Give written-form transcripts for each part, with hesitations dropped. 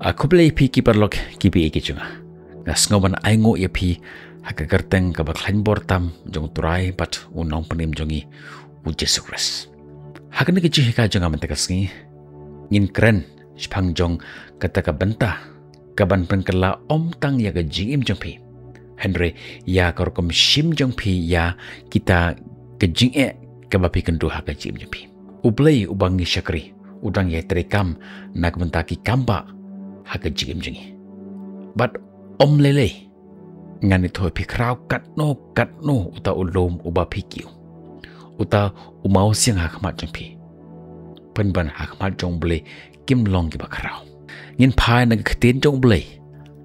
Aku beli pi ki perlok ki pi ki chunga. Ngas ngoban aingo ya pi haka gerteng ka baklan bortam jong turai pat unong penim jongi Yesus Kristus. Haka ni ki ka jonga mentegasngi ngin keren spang jong kata ka benta kaban penkela om tang ya ka jingim jong pi. Henry ya korkom shim jong pi ya kita ke jinge ka bapi kendu haka jingim jong pi. Ublei ubangi syakri udang ya terekam nak mentaki kamba haka jingim jongi. But om lele ngani thoi pi krau kat no uta ulom uba pikiu uta umau siang hakmat jong pi penban hakmat jong ble kim long ki bakrau ngin phai na khatin jong ble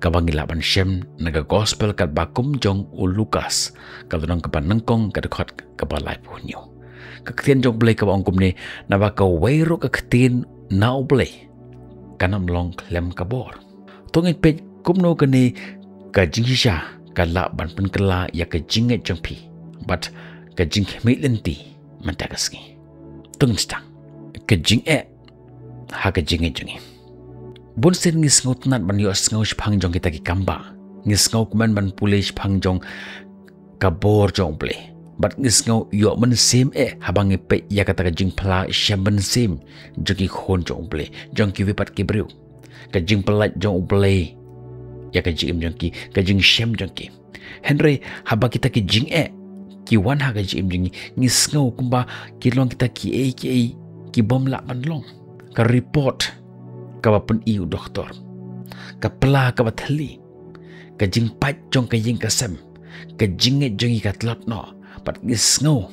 kabangi laban shem naga gospel kat bakum jong u Lukas kadang ka panangkong ka khot ka balai punyo ka khatin jong ble ka ongkum ne na ba ka weiro ka khatin na ble kanam long klem ka bor tongin pe kumno ka ni ka jingisha ka la ban pen kala ya ka jinge jong pi but ka jing milenti mantagaski tungstang ka jinge ha ka jinge jongi bun sen ngis ngot nat ban yo ngau phang jong kita ki kamba ngis ngau kuman ban pulish phang jong ka bor jong ble but ngis ngau yo man sim habang pe ya ka ta jing phla shaman sim jogi khon jong ble jong ki vipat ki bru ka jing plat jong ble ya ka jing jong ki ka jing shem jong ki Henry haba kita ki jing ki wan ha ka jing jing ngis ngau kumba ki long kita ki bom la ban long ka report ka ba pun iu doktor ka pla ka ba thali ka jing pat jong ka jing ka sem ka jing jong ka tlot no pat ngis ngau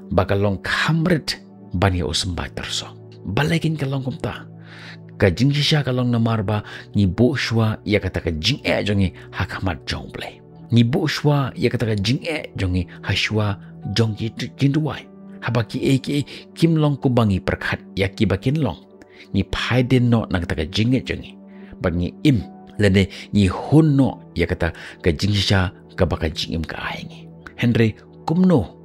ba ka long khamret ban ya usum ba terso balekin ka long kumta ka jing sha ka long namar ba ni bo shwa ya kata ka jing jongi hakamat jong ble ni bo shwa ya kata ka jing jongi hashwa jong ki jinduai habaki kim long ku bangi perkhat ya ki bakin long ni phaiden no na kata ka jing jongi bangi im lene ni hun no ya kata ka jing sha ka baka jing im ka aingi Henry kumno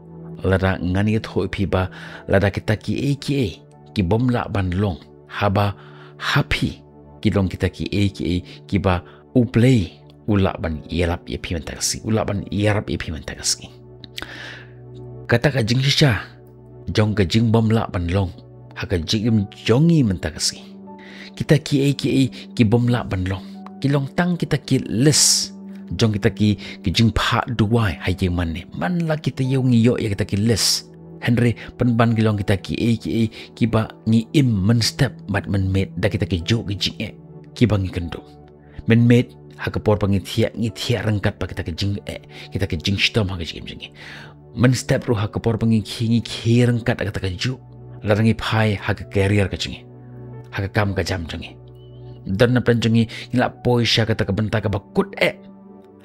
lada ngani thoi phi ba lada kita ki bomla ban long haba happy kilong kita ki ba uplay ulak ban yarap ye pi mentagasi ulak ban yarap ye pi mentagasi kata ka jingsha jong ka jing bom la ban long haka jing jongi mentagasi kita ki bom la ban long kilong tang kita ki les jong kita ki jing pha duai hai je man ne man la kita yongi yo ya kita ki les Henry penban kilong kita ki ba ni im men step mat men met da kita ki jo ki jing ki bangi kendo men met ha ka por pangi thia rangkat pa kita ki jing stom ha ka jing men step ru ha ka por pangi ki rangkat kita ki jo larangi phai ha ka career ka jing ha ka kam ka jam jing dan na plan jing ila poisha ka ta ka benta ka ba kut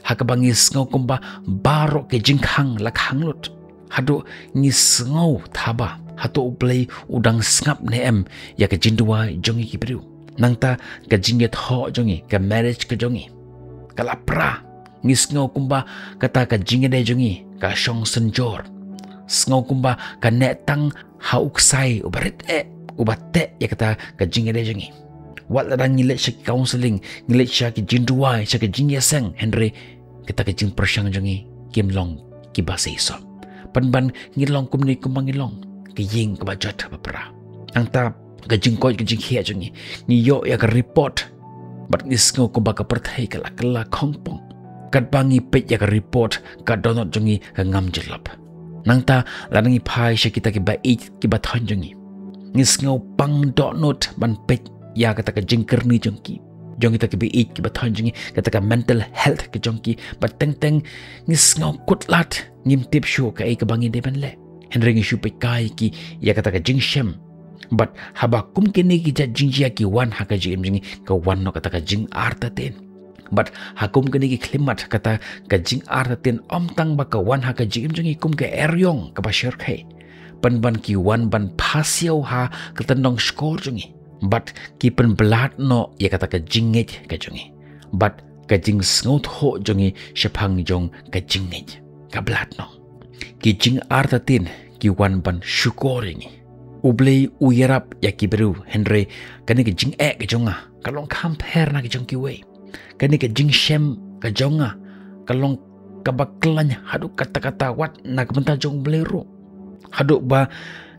ha ka bangi ngau kumba baro ke jing khang la khang lut hado ni sngau thaba hato play udang ngap ne ya ka jindua jongi ki bru nangta ka jinge tho jongi ka marriage ka jongi kala pra ni sngau kumba kata ka jinge de jongi ka shong senjor sngau kumba ka ne tang hauksai ubarit ubate ya kata ka jinge de jongi wat ladang ngile shak counseling ngile shak jindua shak jinge sang Henry kita ka jing persang jongi kim long ki ba sei so penban ngilong kumni kumangilong ke ying ke bajat bapra angta ke jingkoi ke jingkhia jongi ni yo ya ke report bat ngisngo ko baka perthai kala khongpong kat bangi pet ya ke report ka donot jongi ke ngam jelap nangta lanangi phai she kita ke ba ki ba thon jongi ngisngo pang donot ban pet ya kata ke jingkerni jongi jong kita ke bi ki ba thon jongi kata ka mental health ke jongi bat teng ngisngo kutlat ngim tip show ka ke bangi de ban le Henry ngi shu pe kai ki ya kata ka jing shem but haba kum ke ne ki ja jing ya ki wan ha ka jing ka wan no kata ka jing arta ten but hakum ke ne ki klimat kata ka jing arta ten om tang ba ka wan ha ka jing kum ke eryong ka ba shir khai ban ki wan ban phasiau ha ka tanong skor jungi but ki pen blat no ya kata ka jinget ka jungi but ka jing sngot ho jungi shapang jong ka jinget ka blat no ki jing arta tin ki wan ban shukoring Ublay uyarap ya ki beru Henry kani ke jing ke jonga kalong compare na ke jong ki we kani ke jing shem ke jonga kalong kabaklan hadu kata-kata wat na ke mental jong blero hadu ba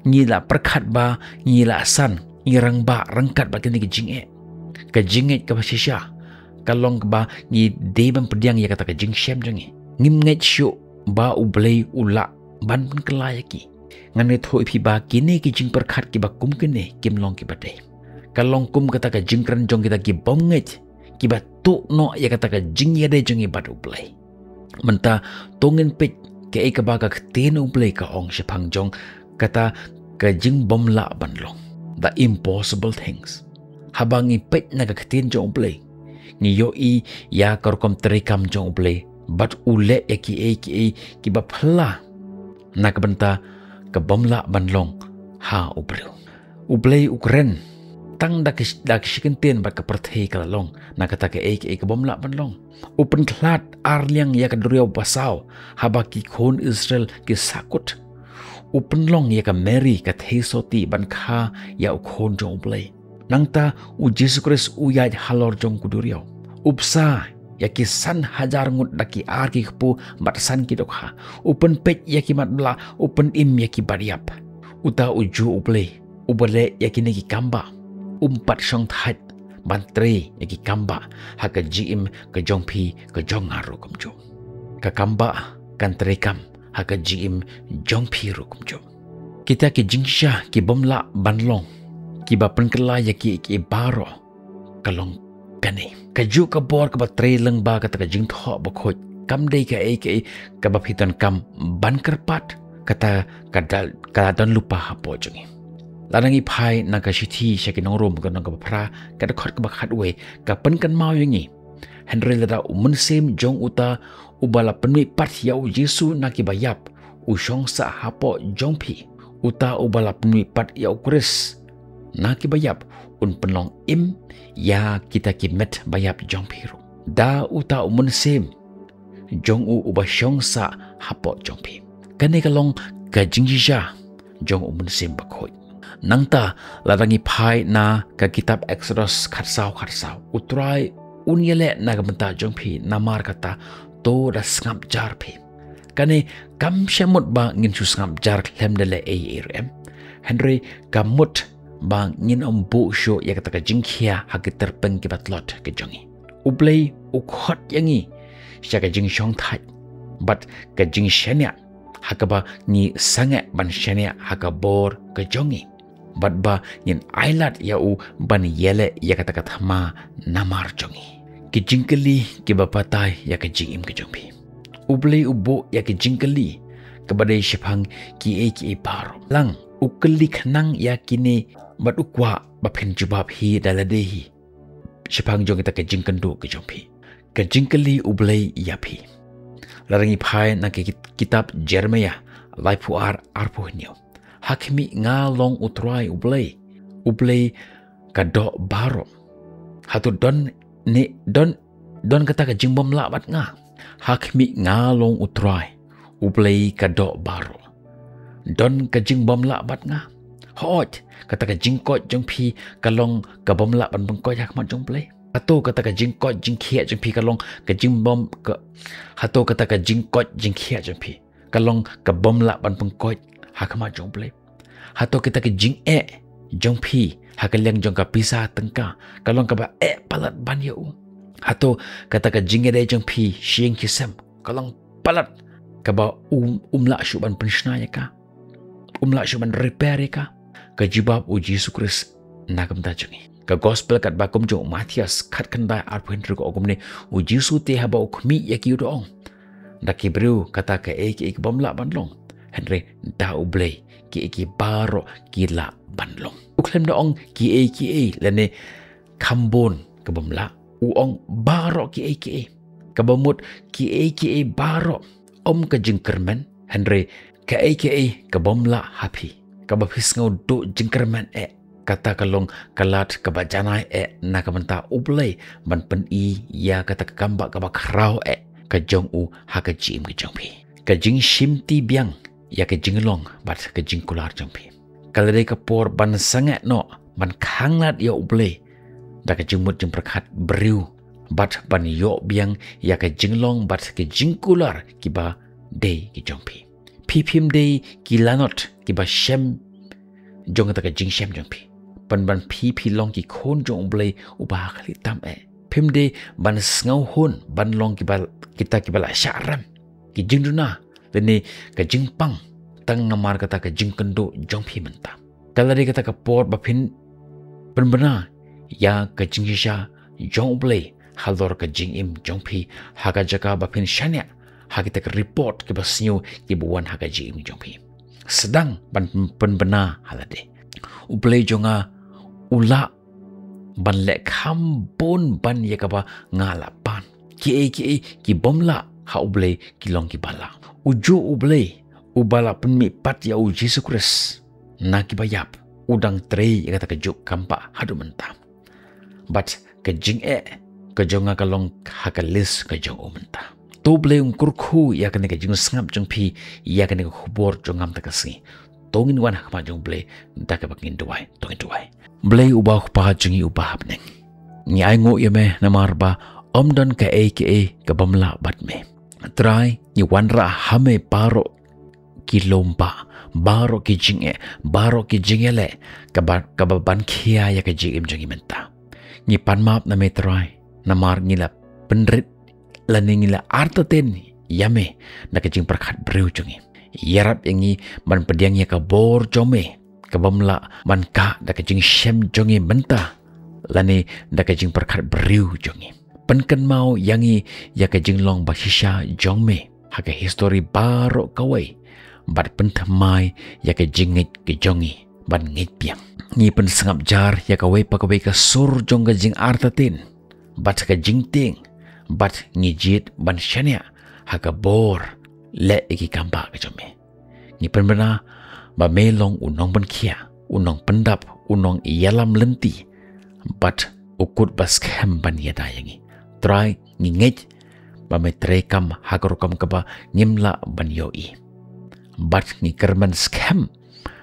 ngila perkat ba ngila san ngirang ba rangkat ba kani ke jing ke jing ke basisya kalong ba ngi deban pediang ya kata ke jing shem jongi ngim ngai shu ba ublay ula ban pun kelayaki ngane thoi phi ba kini ki jing perkhat ki ba kum kene kim long ki bade kalong kum kata ka jing kran jong kita ki bonget ki ba tu no ya kata ka jing ya de jong i bad ublay menta tongin pit ke e ka ba ka ten ublay ka ong shapang jong kata ka jing bom la ban long the impossible things habang i pit na ka ten jong ublay ni yo i ya korkom trekam jong ublay bat ule ya ki ba phla na ka benta ke bomla banlong ha ublay ukren tang da kishikintin ba ka perthei kalalong na kata ke ke bomla banlong upen thlat arliang ya ka duriaw basaw haba ki khon Israel ki sakut upen long ya ka Mary ka theisoti ban kha ya ukhon jong ublay nangta u Jesus Christ u ya halor jong kuduriaw upsa ya ki san hajar ngut daki ar ki kpu matsan ki dokha open page ya ki matla open im ya ki bariap uta uju ubale ya ki neki kamba umpat song that bantre ya ki kamba ha ka jim ka jongpi ka jongaru kumjo ka kamba kan trekam ha ka jim jongpi ru kumjo kita ki jingsha ki bomla banlong ki ba penkela ya ki baro kalong kane kaju ka bor ka ba treleng ba ka ta jing tho ba khoj kam dei ka ka ba phiton kam ban karpat kata ka dan lupa ha po jungi lanangi phai na ka shithi shakinong rom ka nang ka phra ka khot ka ba khat we ka pen kan mau yangi Henry la umun sem jong uta ubala penmi pat yau Yesu na ki bayap u shong sa ha po jong phi uta ubala penmi pat yau Chris na ki bayap un penlong im ya kita kimet bayap jong piru da uta umun sem jong uba shong sa hapo jong pi kane kalong ka jingjija jong umun sem bakhoi nangta larangi phai na ka kitab Exodus khatsau utrai unyele na gamta jong pi namar kata to da ngap jar pi kane kam shamut ba ngin su ngap jar klem dele ARM Henry kamut bang ngin bu sho ya kata ka jingkhia ha ki terpeng ki batlot ke jongi ublay ukhot yangi sha ka jing shong that but ka jing shania ha ka ba ni sange ban shania ha ka bor ke jongi but ba ngin ailat ya u ban yele ya kata ka thama namar jongi ki jingkeli ki ba patai ya ka jing im ke jongpi ublay ubo ya ki jingkeli ka badai shipang ki paro lang ukeli khnang ya kini bat ukwa ba phen jubab hi daladehi shipang jong kita ke jingkandu ke jompi ke jingkeli ublay yapi larangi phai na ke kitab Jeremiah laipu arpu nyo hakimi nga long utrai ublay ka do baro hatu don kata ke jingbom la bat nga hakimi nga long utrai ublay ka do baro don ka jingbom la bat nga hot kata ka jingkot jong pi kalong ka bom la ban bangkot yak mat jong play atau kata ka jingkot jingkhia jong pi kalong ka jingbom ka atau kata ka jingkot jingkhia jong pi kalong ka bom la ban bangkot hak mat jong play atau kita ka jing jong pi hak leng jong ka pisa tengka kalong ka ba palat ban ya atau kata ka jingede jong pi shing kisam kalong palat ka ba umla shuban penshna ya ka umla shuban repair ya ka ka jibab u Jesus Christ nagam ta jungi ka gospel kat bakum jong Matias khat kandai arphin ru ko gumne u Jesus te haba ukmi yaki ong daki bru kata ka ek bomla banlong Henry da ublay ki baro kila banlong uklem da ong ki lene kambon ka bomla u ong baro ki ka bomut ki baro ka jingkermen Henry ka ka bomla happy kabapis ngau do jingkerman kata kalong kalat kabajanai na kamanta ublay ban pen ya kata kamba kabakrau ka jong u ha ka jim ka jong pi ka jing shim ti biang ya ka jinglong bat ka jing kular jong pi kalau dia kapor ban sangat no ban khanglat ya uble da ka jingmut jing perkat beriu bat ban yo biang ya ka jinglong bat ke jingkular kiba day ki jongpi pipim day ki lanot kiba shem jong ta ka jing shem jongpi ban pipi long ki khon jong uble ubah kali tam pim day ban ngau hon ban long kiba kita kibala syaram ki jingduna dene ka jingpang tang ngamar kata ka jingkendo jongpi mentah kalau dia kata kapor bapin benar ya ka jingisha jong uble halor ka jingim jongpi haga jaka bapin shanya hagita ka report ke basnyo ki buwan haga jingim jongpi sedang ban benar halade uble jonga ula ban lek khambon ban yakaba ngalapan ki bomla ha uble kilong ki bala uju uble ubala penmi pat ya u Jesus Christ na ki bayap udang trei ya kata kejuk kampak hadu mentah but kejing kejonga kalong hakalis kejong mentah to ble kurku ya kene kejing sangap jong pi ya kene khubor jongam takasi tongin wan hakma jong ble nta ka bakin duai tongin duai ble ubah pa jingi ubah neng ni ai ngo yeme namarba omdan ka ka bamla batme try ni wanra hame paro kilompa baro ki jingele kababan kia ya ka jingim jongi menta ni panmap na metrai namar ngila penrit lani ngila artaten yame na ka jing perkat breu jongi yarap yangi ban pediang ya ka bor jome kabamla ban ka da ka jing shem jongi menta lani da ka jing perkat breu jongi penken mau yangi ya ka jing long bashisha jongme haka history baro kawai bat pentamai ya ke jingit ke jongi ban ngit piang ni pen sangap jar ya ka wei pakawei ka sur jong ga jing artatin bat ka jingting bat ngijit ban shania ha ka bor le iki kamba ka jome ni pen bana ba melong unong ban kia unong pendap unong ialam lenti bat ukut bas kem ban ya dayangi try ngit ba me trekam ha ka rokam ka ba ngimla ban yoi bat ni kerman scam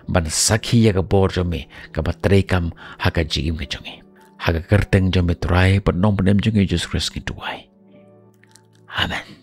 ban sakhi ya ka bor jome ka batrekam haka jigim ka jonge haka kerteng jome try but nom penem jonge Jesus Christ ki tuai amen.